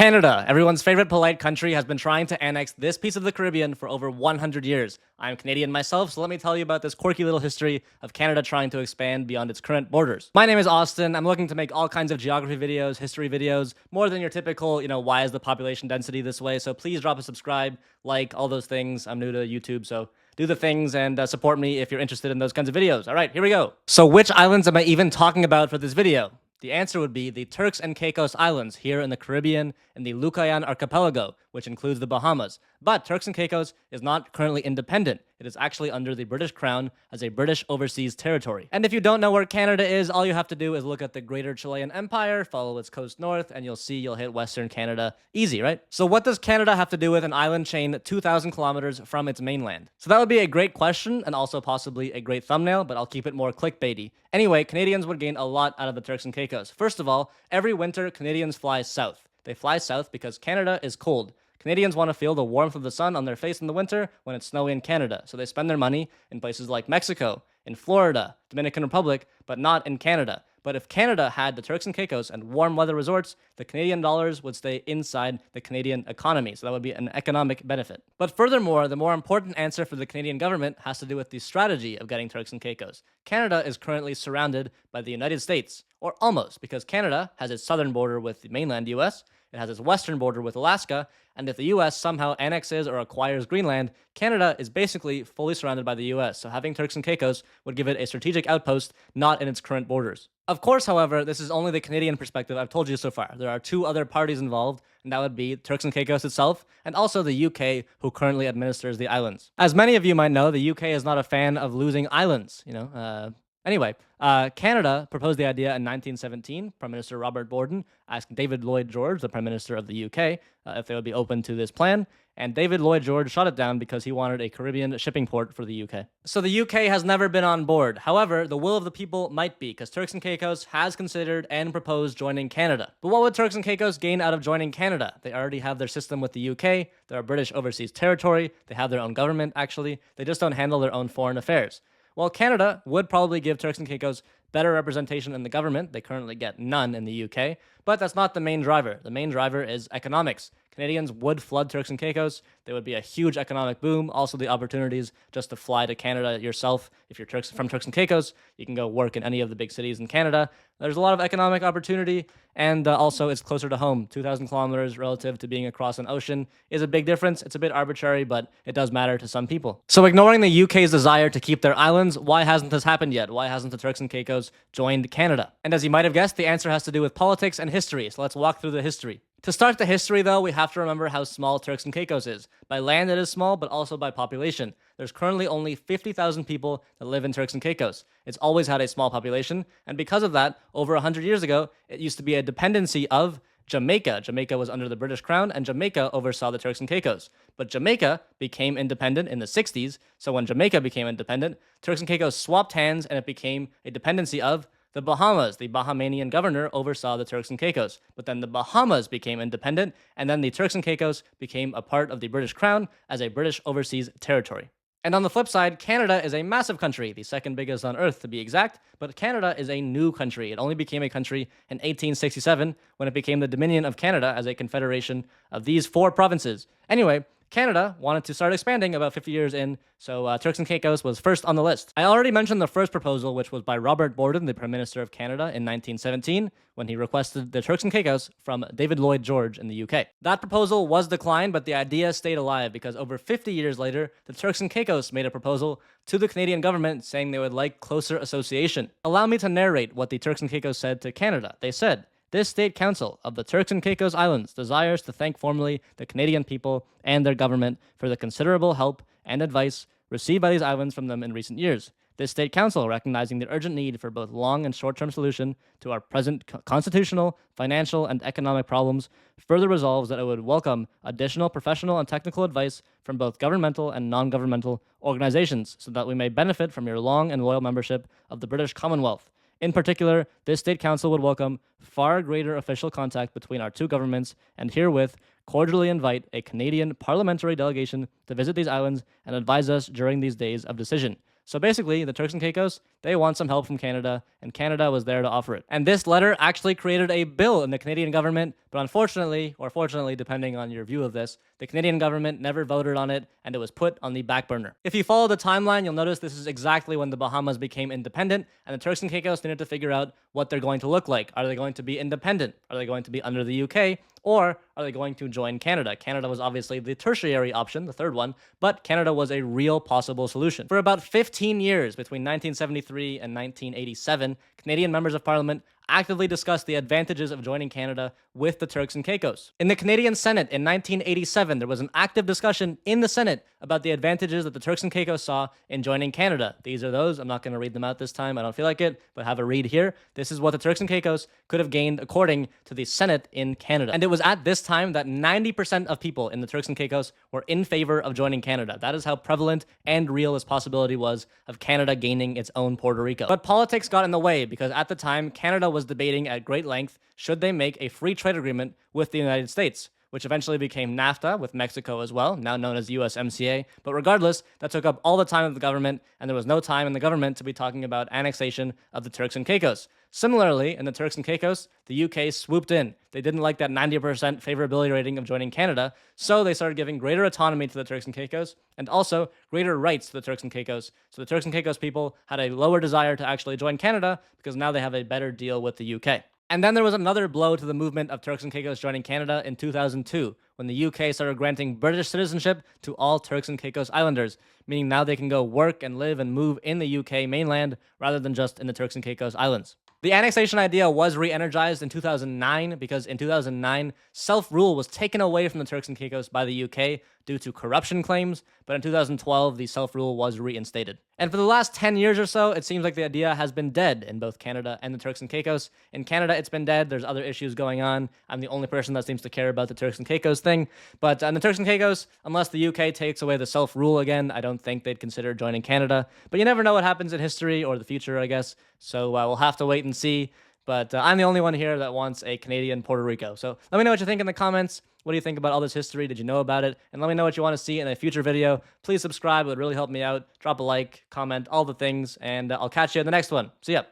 Canada, everyone's favorite polite country, has been trying to annex this piece of the Caribbean for over 100 years. I'm Canadian myself, so let me tell you about this quirky little history of Canada trying to expand beyond its current borders. My name is Austin. I'm looking to make all kinds of geography videos, history videos, more than your typical, why is the population density this way? So please drop a subscribe, like, all those things. I'm new to YouTube, so do the things and support me if you're interested in those kinds of videos. All right, here we go. So which islands am I even talking about for this video? The answer would be the Turks and Caicos Islands here in the Caribbean in the Lucayan Archipelago, which includes the Bahamas. But Turks and Caicos is not currently independent. It is actually under the British Crown as a British overseas territory. And if you don't know where Canada is, all you have to do is look at the Greater Chilean Empire, follow its coast north, and you'll hit Western Canada. Easy, right? So what does Canada have to do with an island chain 2,000 kilometers from its mainland? So that would be a great question and also possibly a great thumbnail, but I'll keep it more clickbaity. Anyway, Canadians would gain a lot out of the Turks and Caicos. First of all, every winter, Canadians fly south. They fly south because Canada is cold. Canadians want to feel the warmth of the sun on their face in the winter when it's snowy in Canada, so they spend their money in places like Mexico, in Florida, Dominican Republic, but not in Canada. But if Canada had the Turks and Caicos and warm weather resorts, the Canadian dollars would stay inside the Canadian economy, so that would be an economic benefit. But furthermore, the more important answer for the Canadian government has to do with the strategy of getting Turks and Caicos. Canada is currently surrounded by the United States, or almost, because Canada has its southern border with the mainland US, it has its western border with Alaska, and if the US somehow annexes or acquires Greenland, Canada is basically fully surrounded by the US, so having Turks and Caicos would give it a strategic outpost not in its current borders. Of course, however, this is only the Canadian perspective I've told you so far. There are two other parties involved, and that would be Turks and Caicos itself, and also the UK, who currently administers the islands. As many of you might know, the UK is not a fan of losing islands, Anyway, Canada proposed the idea in 1917. Prime Minister Robert Borden asked David Lloyd George, the Prime Minister of the UK, if they would be open to this plan, and David Lloyd George shot it down because he wanted a Caribbean shipping port for the UK. So the UK has never been on board. However, the will of the people might be, because Turks and Caicos has considered and proposed joining Canada. But what would Turks and Caicos gain out of joining Canada? They already have their system with the UK, they're a British overseas territory, they have their own government, actually, they just don't handle their own foreign affairs. While Canada would probably give Turks and Caicos better representation in the government, they currently get none in the UK, but that's not the main driver. The main driver is economics. Canadians would flood Turks and Caicos. There would be a huge economic boom. Also, the opportunities just to fly to Canada yourself. If you're from Turks and Caicos, you can go work in any of the big cities in Canada. There's a lot of economic opportunity, and also it's closer to home. 2,000 kilometers relative to being across an ocean is a big difference. It's a bit arbitrary, but it does matter to some people. So ignoring the UK's desire to keep their islands, why hasn't this happened yet? Why hasn't the Turks and Caicos joined Canada? And as you might have guessed, the answer has to do with politics and history. So let's walk through the history. To start the history, though, we have to remember how small Turks and Caicos is. By land, it is small, but also by population. There's currently only 50,000 people that live in Turks and Caicos. It's always had a small population, and because of that, over 100 years ago, it used to be a dependency of Jamaica. Jamaica was under the British Crown, and Jamaica oversaw the Turks and Caicos. But Jamaica became independent in the 60s, so when Jamaica became independent, Turks and Caicos swapped hands, and it became a dependency of the Bahamas. The Bahamanian governor oversaw the Turks and Caicos, but then the Bahamas became independent, and then the Turks and Caicos became a part of the British Crown as a British overseas territory. And on the flip side, Canada is a massive country, the second biggest on Earth to be exact, but Canada is a new country. It only became a country in 1867 when it became the Dominion of Canada as a confederation of these 4 provinces. Anyway, Canada wanted to start expanding about 50 years in, so Turks and Caicos was first on the list. I already mentioned the first proposal, which was by Robert Borden, the Prime Minister of Canada, in 1917, when he requested the Turks and Caicos from David Lloyd George in the UK. That proposal was declined, but the idea stayed alive because over 50 years later, the Turks and Caicos made a proposal to the Canadian government saying they would like closer association. Allow me to narrate what the Turks and Caicos said to Canada. They said, "This State Council of the Turks and Caicos Islands desires to thank formally the Canadian people and their government for the considerable help and advice received by these islands from them in recent years. This State Council, recognizing the urgent need for both long and short-term solution to our present constitutional, financial, and economic problems, further resolves that it would welcome additional professional and technical advice from both governmental and non-governmental organizations so that we may benefit from your long and loyal membership of the British Commonwealth. In particular, this State Council would welcome far greater official contact between our two governments and herewith cordially invite a Canadian parliamentary delegation to visit these islands and advise us during these days of decision." So basically, the Turks and Caicos, they want some help from Canada, and Canada was there to offer it. And this letter actually created a bill in the Canadian government But unfortunately, or fortunately, depending on your view of this, the Canadian government never voted on it, and it was put on the back burner. If you follow the timeline, you'll notice this is exactly when the Bahamas became independent, and the Turks and Caicos needed to figure out what they're going to look like. Are they going to be independent? Are they going to be under the UK? Or are they going to join Canada? Canada was obviously the tertiary option, the third one, but Canada was a real possible solution. For about 15 years, between 1973 and 1987, Canadian members of Parliament actively discussed the advantages of joining Canada with the Turks and Caicos. In the Canadian Senate in 1987, there was an active discussion in the Senate about the advantages that the Turks and Caicos saw in joining Canada. These are those. I'm not going to read them out this time. I don't feel like it, but have a read here. This is what the Turks and Caicos could have gained according to the Senate in Canada. And it was at this time that 90% of people in the Turks and Caicos were in favor of joining Canada. That is how prevalent and real this possibility was of Canada gaining its own Puerto Rico. But politics got in the way because at the time, Canada was debating at great length should they make a free trade agreement with the United States, which eventually became NAFTA with Mexico as well, now known as USMCA. But regardless, that took up all the time of the government, and there was no time in the government to be talking about annexation of the Turks and Caicos. Similarly, in the Turks and Caicos, the UK swooped in. They didn't like that 90% favorability rating of joining Canada, so they started giving greater autonomy to the Turks and Caicos and also greater rights to the Turks and Caicos. So the Turks and Caicos people had a lower desire to actually join Canada because now they have a better deal with the UK. And then there was another blow to the movement of Turks and Caicos joining Canada in 2002, when the UK started granting British citizenship to all Turks and Caicos Islanders, meaning now they can go work and live and move in the UK mainland rather than just in the Turks and Caicos Islands. The annexation idea was re-energized in 2009 because in 2009, self-rule was taken away from the Turks and Caicos by the UK due to corruption claims, but in 2012, the self-rule was reinstated. And for the last 10 years or so, it seems like the idea has been dead in both Canada and the Turks and Caicos. In Canada, it's been dead. There's other issues going on. I'm the only person that seems to care about the Turks and Caicos thing. But in the Turks and Caicos, unless the UK takes away the self-rule again, I don't think they'd consider joining Canada. But you never know what happens in history or the future, I guess. So we'll have to wait and see. But I'm the only one here that wants a Canadian Puerto Rico. So let me know what you think in the comments. What do you think about all this history? Did you know about it? And let me know what you want to see in a future video. Please subscribe. It would really help me out. Drop a like, comment, all the things. And I'll catch you in the next one. See ya.